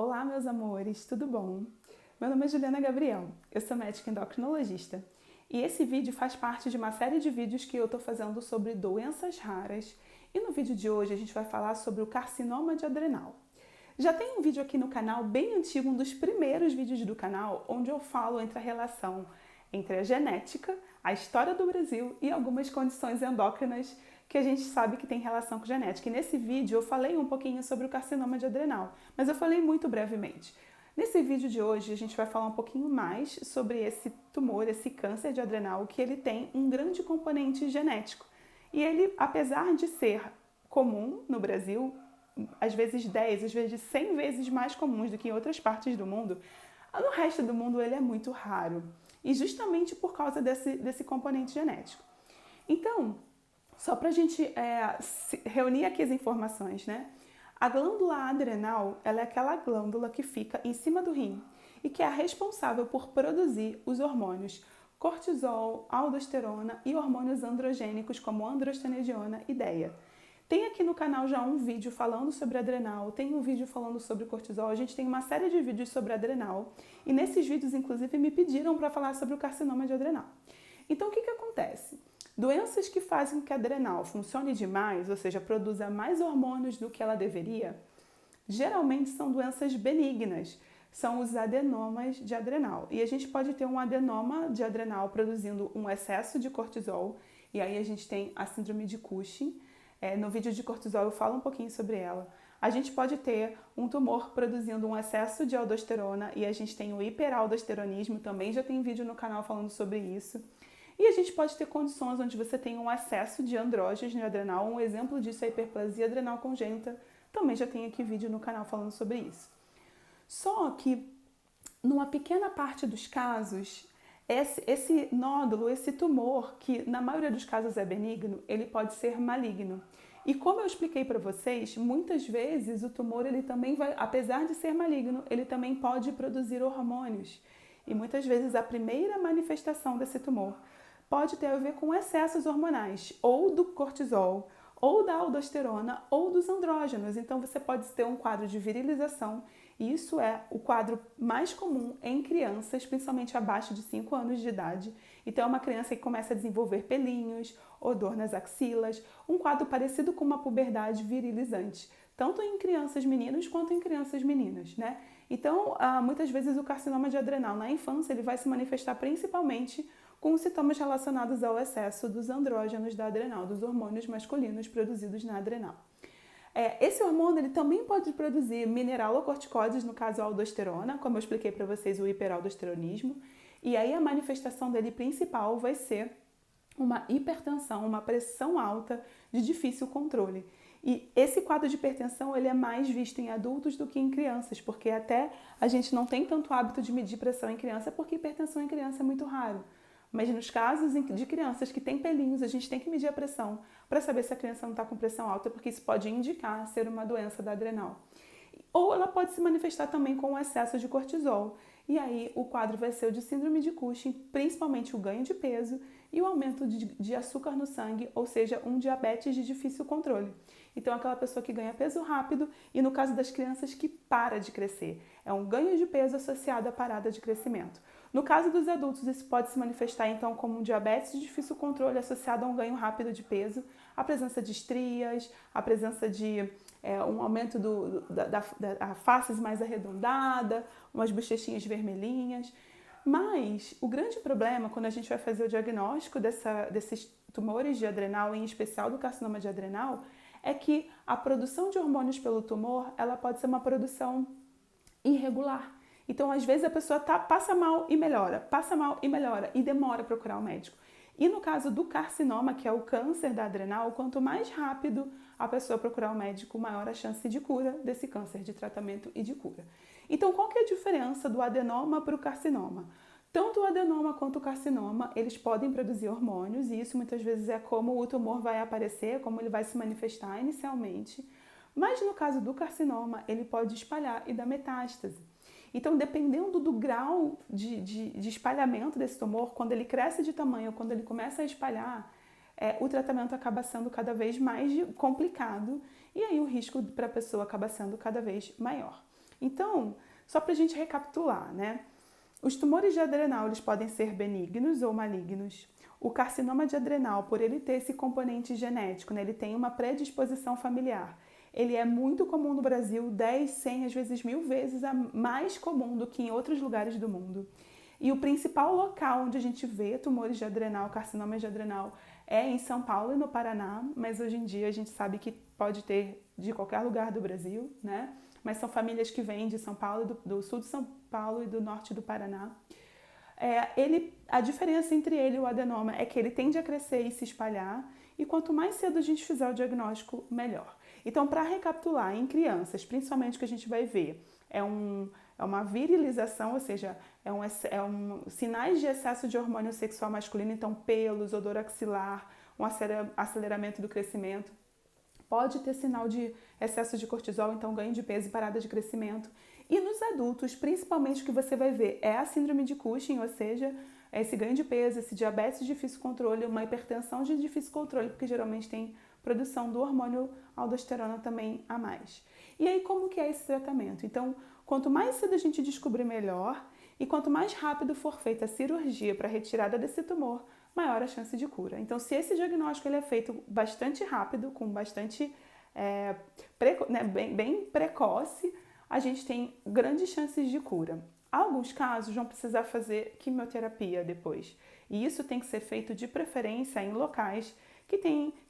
Olá, meus amores, tudo bom? Meu nome é Juliana Gabriel, eu sou médica endocrinologista e esse vídeo faz parte de uma série de vídeos que eu estou fazendo sobre doenças raras e no vídeo de hoje a gente vai falar sobre o carcinoma de adrenal. Já tem um vídeo aqui no canal bem antigo, um dos primeiros vídeos do canal, onde eu falo entre a relação entre a genética, a história do Brasil e algumas condições endócrinas que a gente sabe que tem relação com genética. E nesse vídeo eu falei um pouquinho sobre o carcinoma de adrenal, mas eu falei muito brevemente. Nesse vídeo de hoje a gente vai falar um pouquinho mais sobre esse tumor, esse câncer de adrenal, que ele tem um grande componente genético. E ele, apesar de ser comum no Brasil, às vezes 10, às vezes 100 vezes mais comuns do que em outras partes do mundo, no resto do mundo ele é muito raro. E justamente por causa desse componente genético. Então, só para a gente reunir aqui as informações, né? A glândula adrenal, ela é aquela glândula que fica em cima do rim e que é a responsável por produzir os hormônios cortisol, aldosterona e hormônios androgênicos como androstenediona e DEA. Tem aqui no canal já um vídeo falando sobre adrenal, tem um vídeo falando sobre cortisol, a gente tem uma série de vídeos sobre adrenal e nesses vídeos, inclusive, me pediram para falar sobre o carcinoma de adrenal. Então, o que acontece? Doenças que fazem com que a adrenal funcione demais, ou seja, produza mais hormônios do que ela deveria, geralmente são doenças benignas, são os adenomas de adrenal. E a gente pode ter um adenoma de adrenal produzindo um excesso de cortisol, e aí a gente tem a síndrome de Cushing. No vídeo de cortisol eu falo um pouquinho sobre ela. A gente pode ter um tumor produzindo um excesso de aldosterona, e a gente tem o hiperaldosteronismo, também já tem vídeo no canal falando sobre isso. E a gente pode ter condições onde você tem um excesso de andrógenos no adrenal. Um exemplo disso é a hiperplasia adrenal congênita. Também já tem aqui vídeo no canal falando sobre isso. Só que, numa pequena parte dos casos, esse nódulo, esse tumor, que na maioria dos casos é benigno, ele pode ser maligno. E como eu expliquei para vocês, muitas vezes o tumor, ele também vai, apesar de ser maligno, ele também pode produzir hormônios. E muitas vezes a primeira manifestação desse tumor pode ter a ver com excessos hormonais, ou do cortisol, ou da aldosterona, ou dos andrógenos. Então você pode ter um quadro de virilização, e isso é o quadro mais comum em crianças, principalmente abaixo de 5 anos de idade. Então é uma criança que começa a desenvolver pelinhos, ou dor nas axilas, um quadro parecido com uma puberdade virilizante, tanto em crianças meninos quanto em crianças meninas, né? Então, muitas vezes o carcinoma de adrenal na infância ele vai se manifestar principalmente com sintomas relacionados ao excesso dos andrógenos da adrenal, dos hormônios masculinos produzidos na adrenal. Esse hormônio ele também pode produzir mineralocorticoides, no caso a aldosterona, como eu expliquei para vocês, o hiperaldosteronismo, e aí a manifestação dele principal vai ser uma hipertensão, uma pressão alta de difícil controle. E esse quadro de hipertensão ele é mais visto em adultos do que em crianças, porque até a gente não tem tanto hábito de medir pressão em criança, porque hipertensão em criança é muito raro. Mas nos casos de crianças que têm pelinhos, a gente tem que medir a pressão para saber se a criança não está com pressão alta, porque isso pode indicar ser uma doença da adrenal. Ou ela pode se manifestar também com o excesso de cortisol. E aí o quadro vai ser o de síndrome de Cushing, principalmente o ganho de peso e o aumento de açúcar no sangue, ou seja, um diabetes de difícil controle. Então, aquela pessoa que ganha peso rápido e, no caso das crianças, que para de crescer. É um ganho de peso associado à parada de crescimento. No caso dos adultos, isso pode se manifestar, então, como um diabetes de difícil controle associado a um ganho rápido de peso, a presença de estrias, a presença de um aumento da face mais arredondada, umas bochechinhas vermelhinhas. Mas o grande problema, quando a gente vai fazer o diagnóstico desses tumores de adrenal, em especial do carcinoma de adrenal, é que a produção de hormônios pelo tumor, ela pode ser uma produção irregular. Então, às vezes, a pessoa passa mal e melhora, e demora a procurar o médico. E no caso do carcinoma, que é o câncer da adrenal, quanto mais rápido a pessoa procurar o médico, maior a chance de cura desse câncer, de tratamento e de cura. Então, qual que é a diferença do adenoma para o carcinoma? Tanto o adenoma quanto o carcinoma, eles podem produzir hormônios, e isso muitas vezes é como o tumor vai aparecer, como ele vai se manifestar inicialmente. Mas no caso do carcinoma, ele pode espalhar e dar metástase. Então, dependendo do grau de espalhamento desse tumor, quando ele cresce de tamanho, quando ele começa a espalhar, o tratamento acaba sendo cada vez mais complicado e aí o risco para a pessoa acaba sendo cada vez maior. Então, só para a gente recapitular, né? Os tumores de adrenal, eles podem ser benignos ou malignos. O carcinoma de adrenal, por ele ter esse componente genético, né, ele tem uma predisposição familiar. Ele é muito comum no Brasil, 10, 100, às vezes 1000 vezes mais comum do que em outros lugares do mundo. E o principal local onde a gente vê tumores de adrenal, carcinomas de adrenal, é em São Paulo e no Paraná, mas hoje em dia a gente sabe que pode ter de qualquer lugar do Brasil, né? Mas são famílias que vêm de São Paulo, do sul de São Paulo e do norte do Paraná. A diferença entre ele e o adenoma é que ele tende a crescer e se espalhar, e quanto mais cedo a gente fizer o diagnóstico, melhor. Então, para recapitular, em crianças, principalmente o que a gente vai ver é uma virilização, ou seja, sinais de excesso de hormônio sexual masculino, então pelos, odor axilar, um aceleramento do crescimento. Pode ter sinal de excesso de cortisol, então ganho de peso e parada de crescimento. E nos adultos, principalmente o que você vai ver é a síndrome de Cushing, ou seja, esse ganho de peso, esse diabetes de difícil controle, uma hipertensão de difícil controle, porque geralmente tem produção do hormônio aldosterona também a mais. E aí, como que é esse tratamento? Então, quanto mais cedo a gente descobrir, melhor, e quanto mais rápido for feita a cirurgia para a retirada desse tumor, maior a chance de cura. Então, se esse diagnóstico ele é feito bastante rápido, com bastante bem precoce, a gente tem grandes chances de cura. Alguns casos vão precisar fazer quimioterapia depois. E isso tem que ser feito de preferência em locais que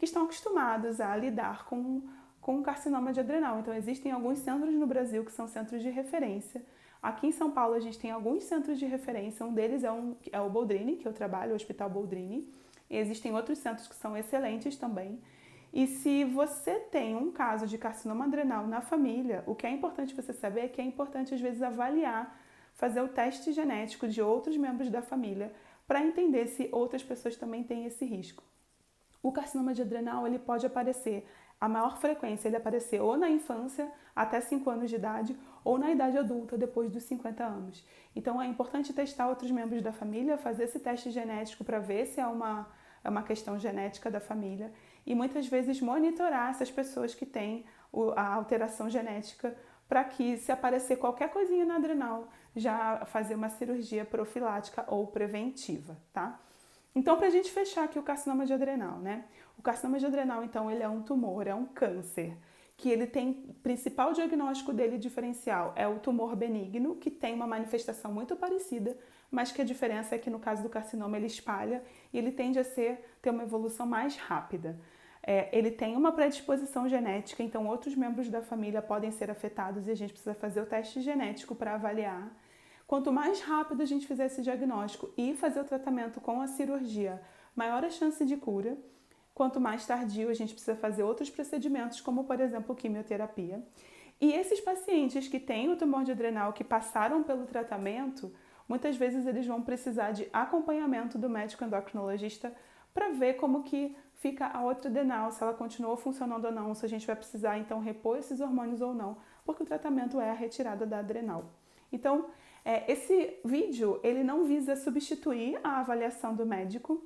estão acostumados a lidar com carcinoma de adrenal. Então, existem alguns centros no Brasil que são centros de referência. Aqui em São Paulo, a gente tem alguns centros de referência. Um deles é o Boldrini, que eu trabalho, o Hospital Boldrini. E existem outros centros que são excelentes também. E se você tem um caso de carcinoma adrenal na família, o que é importante você saber é que é importante, às vezes, avaliar, fazer o teste genético de outros membros da família para entender se outras pessoas também têm esse risco. O carcinoma de adrenal, ele pode aparecer, a maior frequência ele aparecer ou na infância, até 5 anos de idade, ou na idade adulta, depois dos 50 anos. Então, é importante testar outros membros da família, fazer esse teste genético para ver se é uma questão genética da família e muitas vezes monitorar essas pessoas que têm a alteração genética para que, se aparecer qualquer coisinha na adrenal, já fazer uma cirurgia profilática ou preventiva, tá? Então, para a gente fechar aqui o carcinoma de adrenal, né? O carcinoma de adrenal, então, ele é um tumor, é um câncer, que ele tem, o principal diagnóstico dele diferencial é o tumor benigno, que tem uma manifestação muito parecida, mas que a diferença é que no caso do carcinoma ele espalha e ele tende a ter uma evolução mais rápida. Ele tem uma predisposição genética, então outros membros da família podem ser afetados e a gente precisa fazer o teste genético para avaliar. Quanto mais rápido a gente fizer esse diagnóstico e fazer o tratamento com a cirurgia, maior a chance de cura. Quanto mais tardio, a gente precisa fazer outros procedimentos, como, por exemplo, quimioterapia. E esses pacientes que têm o tumor de adrenal, que passaram pelo tratamento, muitas vezes eles vão precisar de acompanhamento do médico endocrinologista para ver como que fica a outra adrenal, se ela continuou funcionando ou não, se a gente vai precisar, então, repor esses hormônios ou não, porque o tratamento é a retirada da adrenal. Então, esse vídeo, ele não visa substituir a avaliação do médico,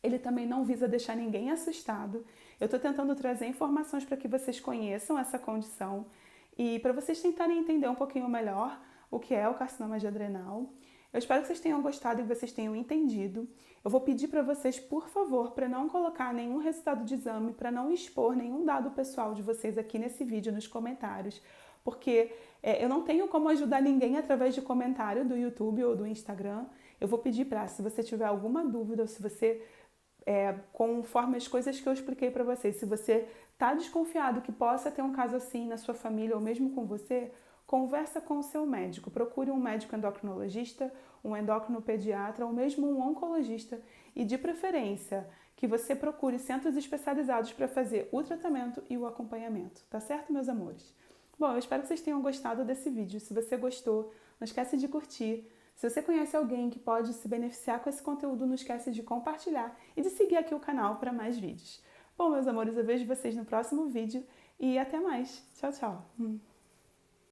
ele também não visa deixar ninguém assustado. Eu estou tentando trazer informações para que vocês conheçam essa condição e para vocês tentarem entender um pouquinho melhor o que é o carcinoma de adrenal. Eu espero que vocês tenham gostado e que vocês tenham entendido. Eu vou pedir para vocês, por favor, para não colocar nenhum resultado de exame, para não expor nenhum dado pessoal de vocês aqui nesse vídeo nos comentários, porque eu não tenho como ajudar ninguém através de comentário do YouTube ou do Instagram. Eu vou pedir para, se você tiver alguma dúvida, ou se você, conforme as coisas que eu expliquei para vocês, se você está desconfiado que possa ter um caso assim na sua família ou mesmo com você, conversa com o seu médico. Procure um médico endocrinologista, um endocrinopediatra ou mesmo um oncologista e, de preferência, que você procure centros especializados para fazer o tratamento e o acompanhamento. Tá certo, meus amores? Bom, eu espero que vocês tenham gostado desse vídeo. Se você gostou, não esquece de curtir. Se você conhece alguém que pode se beneficiar com esse conteúdo, não esquece de compartilhar e de seguir aqui o canal para mais vídeos. Bom, meus amores, eu vejo vocês no próximo vídeo e até mais. Tchau, tchau!